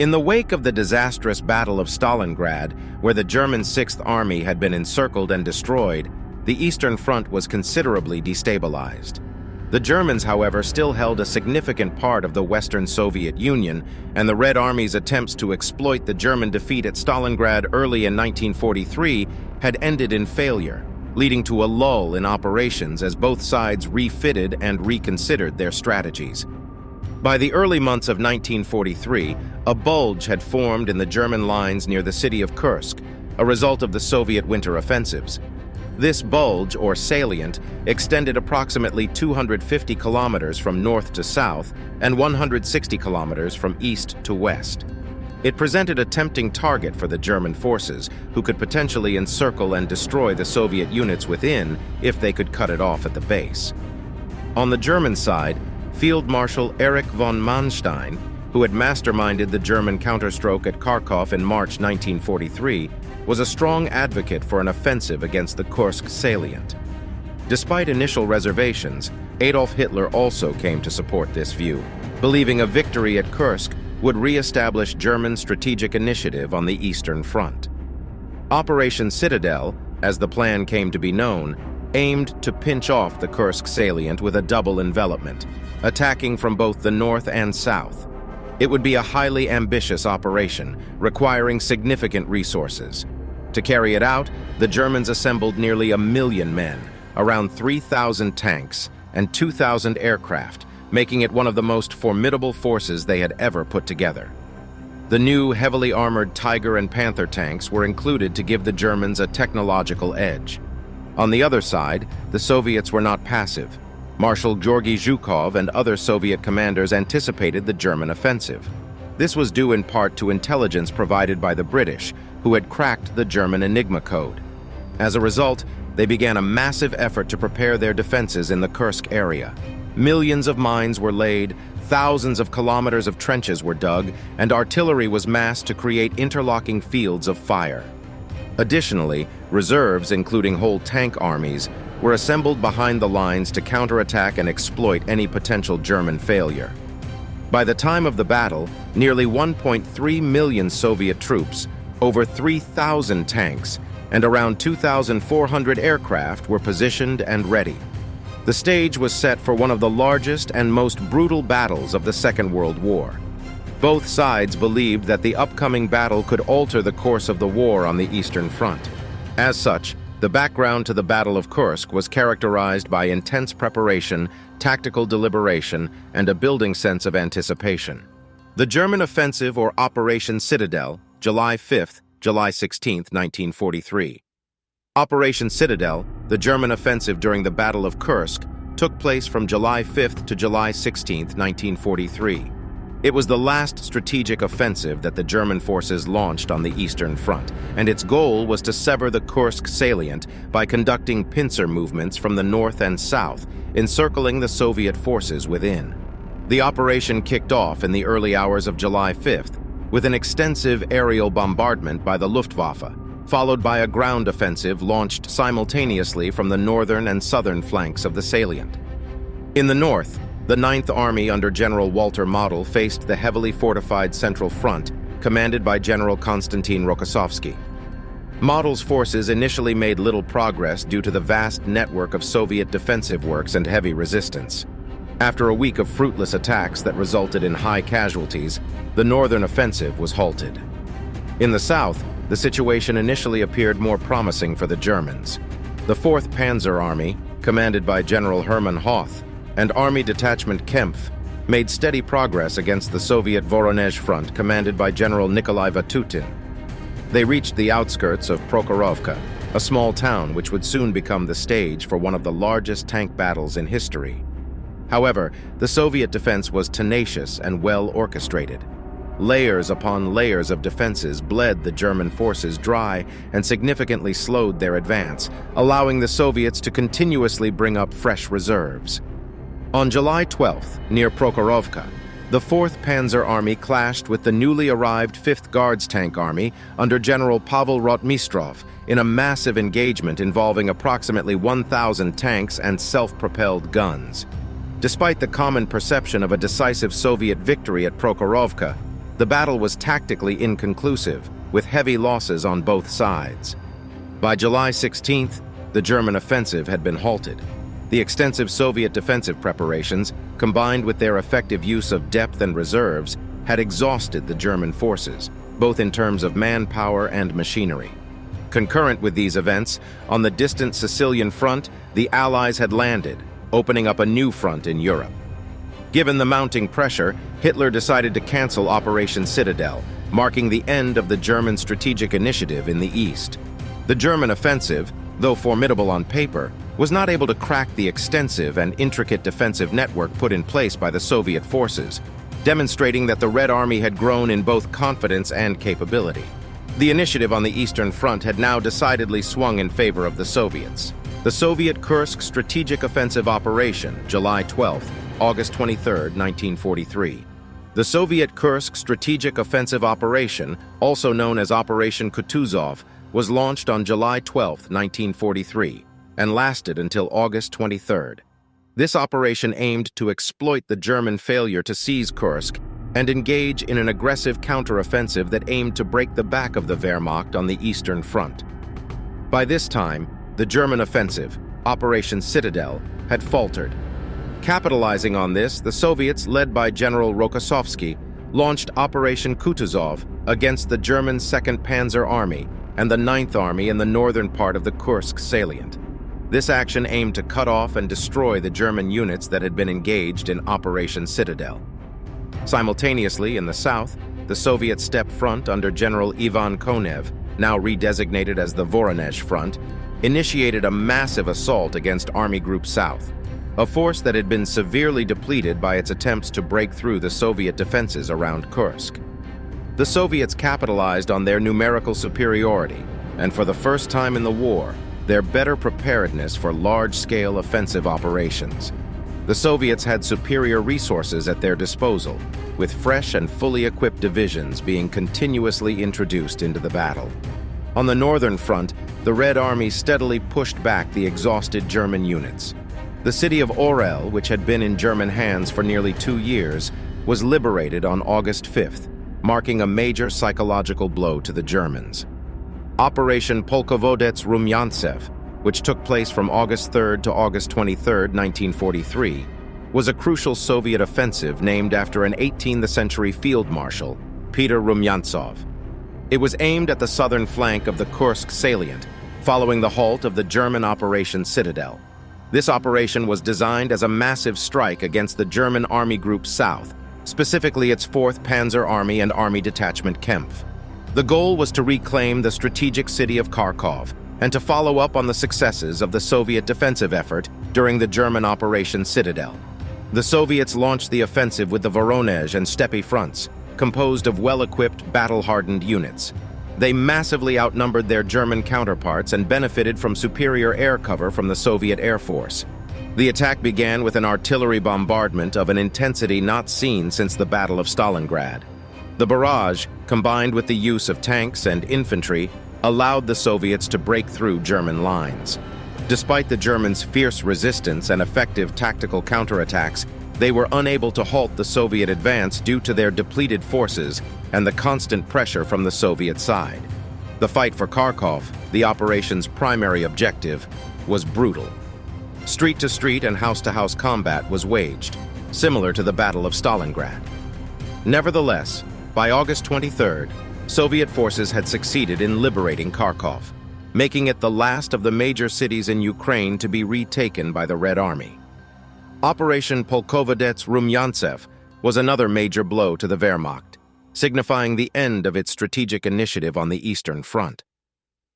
In the wake of the disastrous Battle of Stalingrad, where the German Sixth Army had been encircled and destroyed, the Eastern Front was considerably destabilized. The Germans, however, still held a significant part of the Western Soviet Union, and the Red Army's attempts to exploit the German defeat at Stalingrad early in 1943 had ended in failure, leading to a lull in operations as both sides refitted and reconsidered their strategies. By the early months of 1943, a bulge had formed in the German lines near the city of Kursk, a result of the Soviet winter offensives. This bulge, or salient, extended approximately 250 kilometers from north to south and 160 kilometers from east to west. It presented a tempting target for the German forces, who could potentially encircle and destroy the Soviet units within if they could cut it off at the base. On the German side, Field Marshal Erich von Manstein, who had masterminded the German counterstroke at Kharkov in March 1943, was a strong advocate for an offensive against the Kursk salient. Despite initial reservations, Adolf Hitler also came to support this view, believing a victory at Kursk would re-establish German strategic initiative on the Eastern Front. Operation Citadel, as the plan came to be known, aimed to pinch off the Kursk salient with a double envelopment, attacking from both the north and south. It would be a highly ambitious operation, requiring significant resources. To carry it out, the Germans assembled nearly 1 million men, around 3,000 tanks, and 2,000 aircraft, making it one of the most formidable forces they had ever put together. The new heavily armored Tiger and Panther tanks were included to give the Germans a technological edge. On the other side, the Soviets were not passive. Marshal Georgy Zhukov and other Soviet commanders anticipated the German offensive. This was due in part to intelligence provided by the British, who had cracked the German Enigma code. As a result, they began a massive effort to prepare their defenses in the Kursk area. Millions of mines were laid, thousands of kilometers of trenches were dug, and artillery was massed to create interlocking fields of fire. Additionally, reserves, including whole tank armies, were assembled behind the lines to counterattack and exploit any potential German failure. By the time of the battle, nearly 1.3 million Soviet troops, over 3,000 tanks, and around 2,400 aircraft were positioned and ready. The stage was set for one of the largest and most brutal battles of the Second World War. Both sides believed that the upcoming battle could alter the course of the war on the Eastern Front. As such, the background to the Battle of Kursk was characterized by intense preparation, tactical deliberation, and a building sense of anticipation. The German offensive, or Operation Citadel, July 5th, July 16th, 1943. Operation Citadel, the German offensive during the Battle of Kursk, took place from July 5th to July 16th, 1943. It was the last strategic offensive that the German forces launched on the Eastern Front, and its goal was to sever the Kursk salient by conducting pincer movements from the north and south, encircling the Soviet forces within. The operation kicked off in the early hours of July 5th, with an extensive aerial bombardment by the Luftwaffe, followed by a ground offensive launched simultaneously from the northern and southern flanks of the salient. In the north, the Ninth Army under General Walter Model faced the heavily fortified Central Front, commanded by General Konstantin Rokossovsky. Model's forces initially made little progress due to the vast network of Soviet defensive works and heavy resistance. After a week of fruitless attacks that resulted in high casualties, the northern offensive was halted. In the south, the situation initially appeared more promising for the Germans. The 4th Panzer Army, commanded by General Hermann Hoth, and Army Detachment Kempf, made steady progress against the Soviet Voronezh Front commanded by General Nikolai Vatutin. They reached the outskirts of Prokhorovka, a small town which would soon become the stage for one of the largest tank battles in history. However, the Soviet defense was tenacious and well orchestrated. Layers upon layers of defenses bled the German forces dry and significantly slowed their advance, allowing the Soviets to continuously bring up fresh reserves. On July 12th, near Prokhorovka, the 4th Panzer Army clashed with the newly arrived 5th Guards Tank Army under General Pavel Rotmistrov in a massive engagement involving approximately 1,000 tanks and self-propelled guns. Despite the common perception of a decisive Soviet victory at Prokhorovka, The battle was tactically inconclusive, with heavy losses on both sides. By July 16th, the German offensive had been halted. The extensive Soviet defensive preparations, combined with their effective use of depth and reserves, had exhausted the German forces, both in terms of manpower and machinery. Concurrent with these events, on the distant Sicilian front, the Allies had landed, opening up a new front in Europe. Given the mounting pressure, Hitler decided to cancel Operation Citadel, marking the end of the German strategic initiative in the east. The German offensive, though formidable on paper, was not able to crack the extensive and intricate defensive network put in place by the Soviet forces, demonstrating that the Red Army had grown in both confidence and capability. The initiative on the Eastern Front had now decidedly swung in favor of the Soviets. The Soviet Kursk Strategic Offensive Operation, July 12, August 23, 1943. The Soviet Kursk Strategic Offensive Operation, also known as Operation Kutisov, was launched on July 12, 1943, and lasted until August 23. This operation aimed to exploit the German failure to seize Kursk and engage in an aggressive counteroffensive that aimed to break the back of the Wehrmacht on the Eastern Front. By this time, the German offensive, Operation Citadel, had faltered. Capitalizing on this, the Soviets, led by General Rokossovsky, launched Operation Kutisov against the German 2nd Panzer Army and the 9th Army in the northern part of the Kursk salient. This action aimed to cut off and destroy the German units that had been engaged in Operation Citadel. Simultaneously, in the south, the Soviet Steppe Front under General Ivan Konev, now redesignated as the Voronezh Front, initiated a massive assault against Army Group South, a force that had been severely depleted by its attempts to break through the Soviet defenses around Kursk. The Soviets capitalized on their numerical superiority, and for the first time in the war, their better preparedness for large-scale offensive operations. The Soviets had superior resources at their disposal, with fresh and fully equipped divisions being continuously introduced into the battle. On the northern front, the Red Army steadily pushed back the exhausted German units. The city of Orel, which had been in German hands for nearly 2 years, was liberated on August 5th, marking a major psychological blow to the Germans. Operation Polkovodets-Rumyantsev, which took place from August 3rd to August 23rd, 1943, was a crucial Soviet offensive named after an 18th-century field marshal, Peter Rumyantsov. It was aimed at the southern flank of the Kursk salient, following the halt of the German Operation Citadel. This operation was designed as a massive strike against the German Army Group South, specifically its 4th Panzer Army and Army Detachment Kempf. The goal was to reclaim the strategic city of Kharkov and to follow up on the successes of the Soviet defensive effort during the German Operation Citadel. The Soviets launched the offensive with the Voronezh and Steppe fronts, composed of well-equipped, battle-hardened units. They massively outnumbered their German counterparts and benefited from superior air cover from the Soviet Air Force. The attack began with an artillery bombardment of an intensity not seen since the Battle of Stalingrad. The barrage, combined with the use of tanks and infantry, allowed the Soviets to break through German lines. Despite the Germans' fierce resistance and effective tactical counterattacks, they were unable to halt the Soviet advance due to their depleted forces and the constant pressure from the Soviet side. The fight for Kharkov, the operation's primary objective, was brutal. Street-to-street and house-to-house combat was waged, similar to the Battle of Stalingrad. Nevertheless, by August 23rd, Soviet forces had succeeded in liberating Kharkov, making it the last of the major cities in Ukraine to be retaken by the Red Army. Operation Polkovodets-Rumyantsev was another major blow to the Wehrmacht, signifying the end of its strategic initiative on the Eastern Front.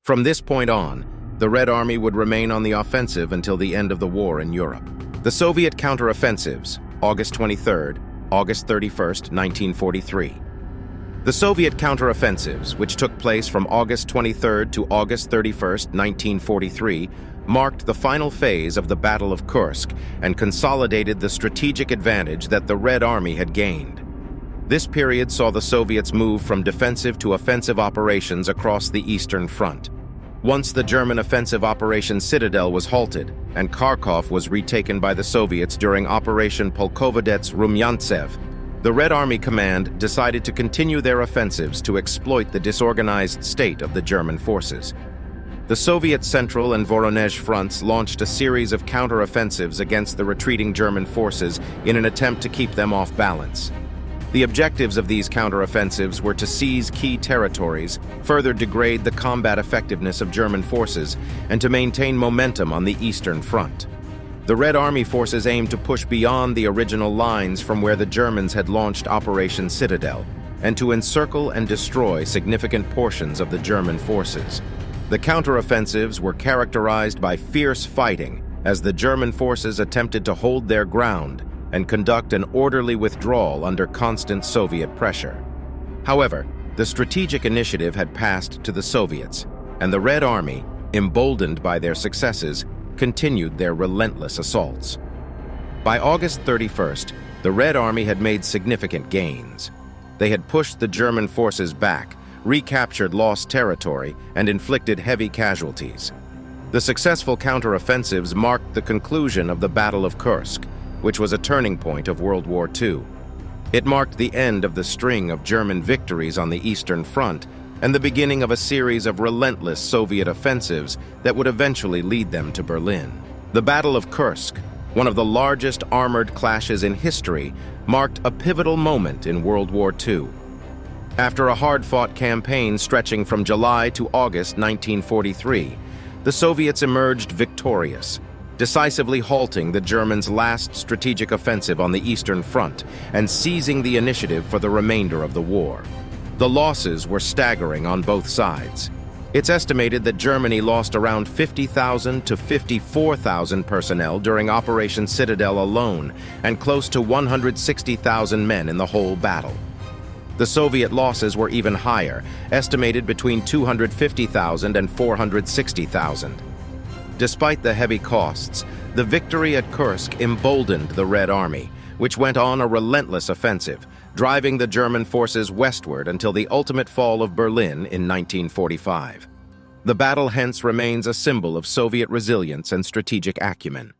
From this point on, the Red Army would remain on the offensive until the end of the war in Europe. The Soviet counteroffensives, August 23rd, August 31st, 1943. The Soviet counteroffensives, which took place from August 23rd to August 31st, 1943, marked the final phase of the Battle of Kursk and consolidated the strategic advantage that the Red Army had gained. This period saw the Soviets move from defensive to offensive operations across the Eastern Front. Once the German offensive Operation Citadel was halted and Kharkov was retaken by the Soviets during Operation Polkovodets-Rumyantsev, The Red Army Command decided to continue their offensives to exploit the disorganized state of the German forces. The Soviet Central and Voronezh fronts launched a series of counteroffensives against the retreating German forces in an attempt to keep them off balance. The objectives of these counteroffensives were to seize key territories, further degrade the combat effectiveness of German forces, and to maintain momentum on the Eastern Front. The Red Army forces aimed to push beyond the original lines from where the Germans had launched Operation Citadel, and to encircle and destroy significant portions of the German forces. The counteroffensives were characterized by fierce fighting as the German forces attempted to hold their ground and conduct an orderly withdrawal under constant Soviet pressure. However, the strategic initiative had passed to the Soviets, and the Red Army, emboldened by their successes, continued their relentless assaults. By August 31st, the Red Army had made significant gains. They had pushed the German forces back, recaptured lost territory, and inflicted heavy casualties. The successful counteroffensives marked the conclusion of the Battle of Kursk, which was a turning point of World War II. It marked the end of the string of German victories on the Eastern Front and the beginning of a series of relentless Soviet offensives that would eventually lead them to Berlin. The Battle of Kursk, one of the largest armored clashes in history, marked a pivotal moment in World War II. After a hard-fought campaign stretching from July to August 1943, the Soviets emerged victorious, decisively halting the Germans' last strategic offensive on the Eastern Front and seizing the initiative for the remainder of the war. The losses were staggering on both sides. It's estimated that Germany lost around 50,000 to 54,000 personnel during Operation Citadel alone, and close to 160,000 men in the whole battle. The Soviet losses were even higher, estimated between 250,000 and 460,000. Despite the heavy costs, the victory at Kursk emboldened the Red Army, which went on a relentless offensive, driving the German forces westward until the ultimate fall of Berlin in 1945. The battle hence remains a symbol of Soviet resilience and strategic acumen.